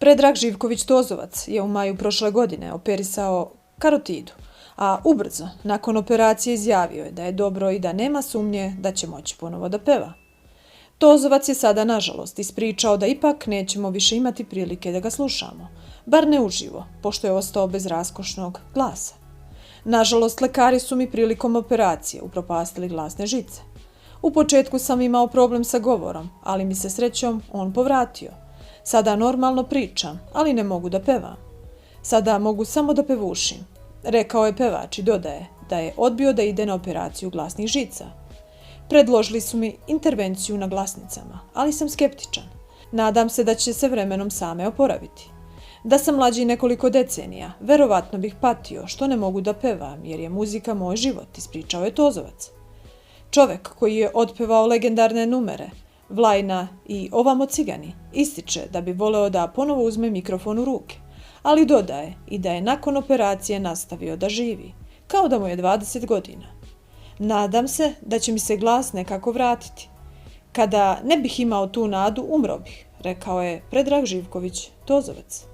Predrag Živković Tozovac je u maju prošle godine operisao karotidu, a ubrzo, nakon operacije, izjavio je da je dobro i da nema sumnje da će moći ponovo da peva. Tozovac je sada, nažalost, ispričao da ipak nećemo više imati prilike da ga slušamo, bar ne uživo, pošto je ostao bez raskošnog glasa. Nažalost, lekari su mi prilikom operacije upropastili glasne žice. U početku sam imao problem sa govorom, ali mi se srećom on povratio. Sada normalno pričam, ali ne mogu da pevam. Sada mogu samo da pevušim, rekao je pevač i dodaje da je odbio da ide na operaciju glasnih žica. Predložili su mi intervenciju na glasnicama, ali sam skeptičan. Nadam se da će se vremenom same oporaviti. Da sam mlađi nekoliko decenija, verovatno bih patio što ne mogu da pevam jer je muzika moj život, ispričao je Tozovac. Čovek koji je otpevao legendarne numere, Vlajna i Ovamo cigani, ističe da bi voleo da ponovo uzme mikrofon u ruke, ali dodaje i da je nakon operacije nastavio da živi, kao da mu je 20 godina. Nadam se da će mi se glas nekako vratiti. Kada ne bih imao tu nadu, umro bih, rekao je Predrag Živković Tozovac.